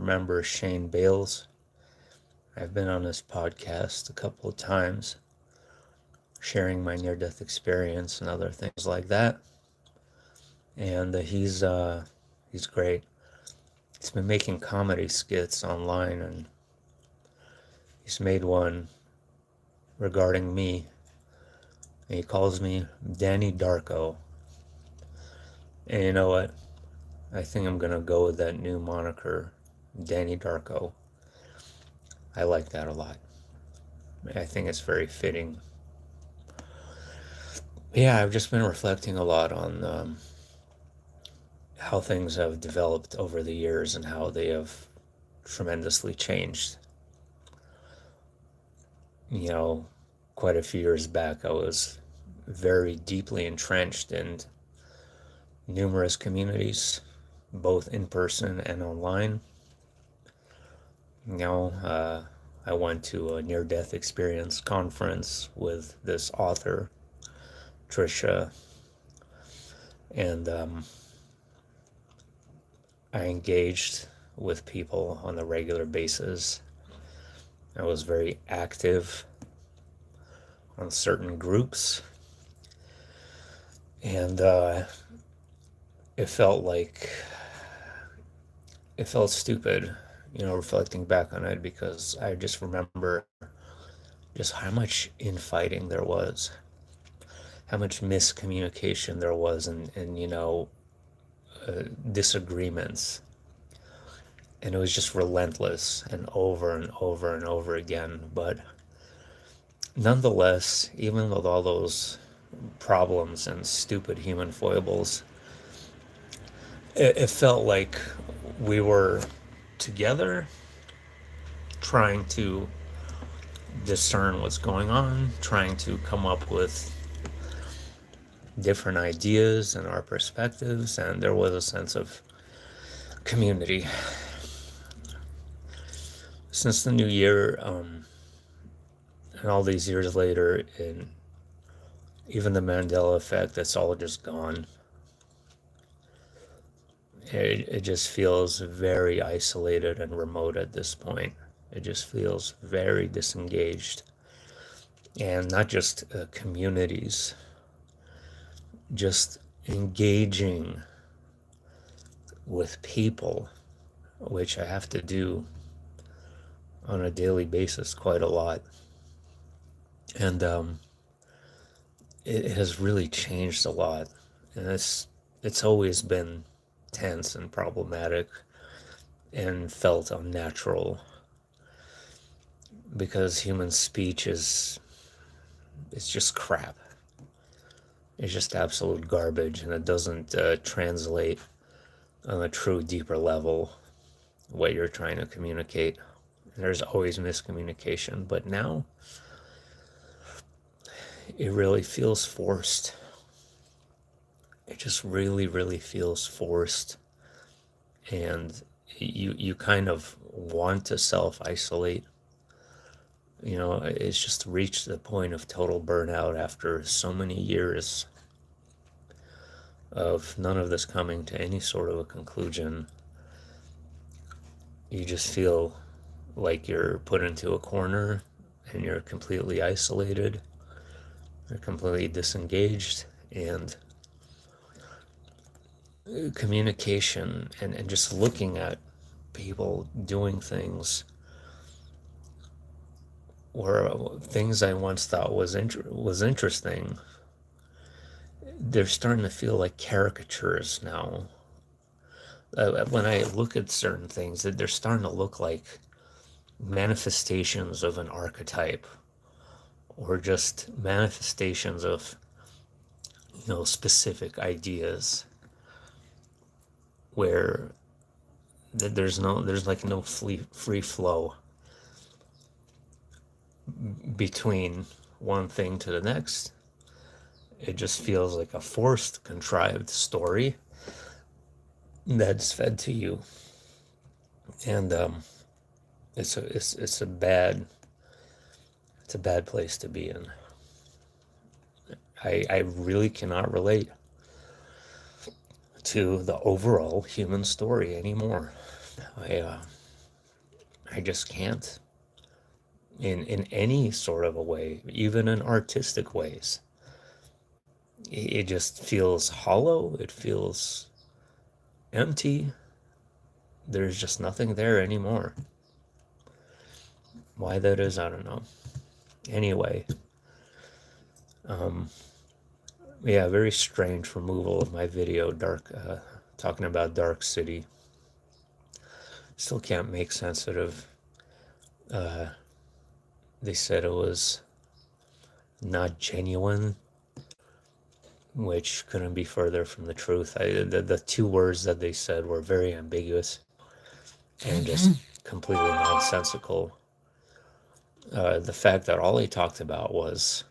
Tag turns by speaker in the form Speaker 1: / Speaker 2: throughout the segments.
Speaker 1: remember Shane Bales. I've been on his podcast a couple of times, sharing my near-death experience and other things like that. And he's great. He's been making comedy skits online, and he's made one regarding me. And he calls me Danny Darko. And you know what? I think I'm gonna go with that new moniker, Danny Darko. I like that a lot. I think it's very fitting. Yeah, I've just been reflecting a lot on how things have developed over the years and how they have tremendously changed. You know, quite a few years back, I was very deeply entrenched in numerous communities, both in person and online. You know, I went to a near-death experience conference with this author, Trisha, and I engaged with people on a regular basis. I was very active on certain groups, and it felt like it felt stupid, reflecting back on it, because I just remember just how much infighting there was, how much miscommunication there was, and disagreements. And it was just relentless and over and over and over again. But nonetheless, even with all those problems and stupid human foibles, it felt like we were together trying to discern what's going on, trying to come up with different ideas and our perspectives, and there was a sense of community. Since the new year, and all these years later, and even the Mandela effect, that's all just gone. It just feels very isolated and remote at this point. It just feels very disengaged. And not just communities, just engaging with people, which I have to do on a daily basis quite a lot. And it has really changed a lot. And it's always been tense and problematic and felt unnatural, because human speech is it's just crap. It's just absolute garbage, and it doesn't translate on a true deeper level what you're trying to communicate. There's always miscommunication, but now it really feels forced. It just really, really feels forced, and you kind of want to self-isolate. It's just reached the point of total burnout after so many years of none of this coming to any sort of a conclusion. You just feel like you're put into a corner and you're completely isolated, you're completely disengaged, and communication and just looking at people doing things, or things I once thought was interesting, they're starting to feel like caricatures now. When I look at certain things, that they're starting to look like manifestations of an archetype, or just manifestations of specific ideas, where there's like no free flow between one thing to the next. It just feels like a forced, contrived story that's fed to you, and it's a bad place to be in. I really cannot relate to the overall human story anymore. I just can't in any sort of a way, even in artistic ways. It just feels hollow. It feels empty. There's just nothing there anymore. Why that is, I don't know. Anyway, yeah, very strange removal of my video, talking about Dark City. Still can't make sense out of. They said it was not genuine, which couldn't be further from the truth. The two words that they said were very ambiguous and just completely nonsensical. The fact that all they talked about was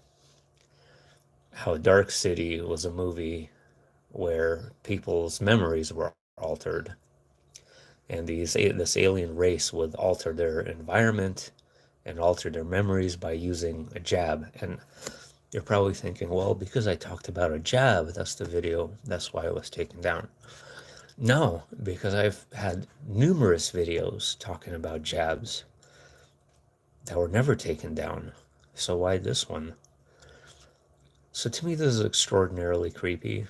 Speaker 1: how Dark City was a movie where people's memories were altered, and this alien race would alter their environment and alter their memories by using a jab. And you're probably thinking, well, because I talked about a jab, that's the video, that's why it was taken down. No, because I've had numerous videos talking about jabs that were never taken down. So why this one? So to me, this is extraordinarily creepy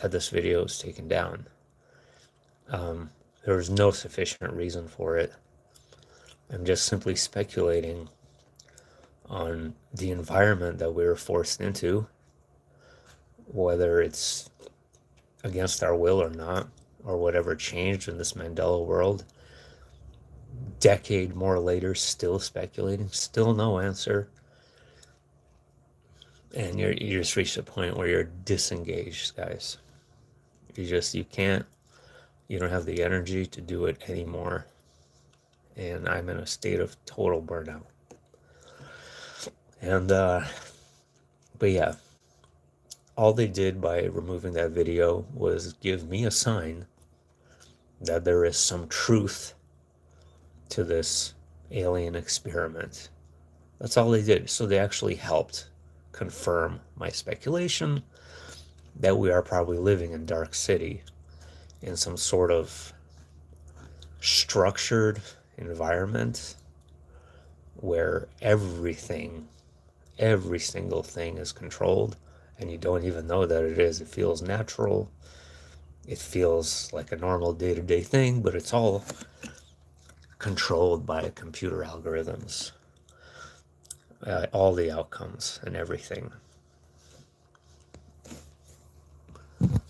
Speaker 1: that this video is taken down. There was no sufficient reason for it. I'm just simply speculating on the environment that we were forced into, whether it's against our will or not, or whatever changed in this Mandela world. Decade more later, still speculating, still no answer. And you just reached a point where you're disengaged, guys. You can't, you don't have the energy to do it anymore. And I'm in a state of total burnout. And, but yeah, all they did by removing that video was give me a sign that there is some truth to this alien experiment. That's all they did. So they actually helped confirm my speculation that we are probably living in Dark City in some sort of structured environment where every single thing is controlled, and you don't even know that it is. It feels natural. It feels like a normal day-to-day thing, but it's all controlled by computer algorithms. All the outcomes and everything.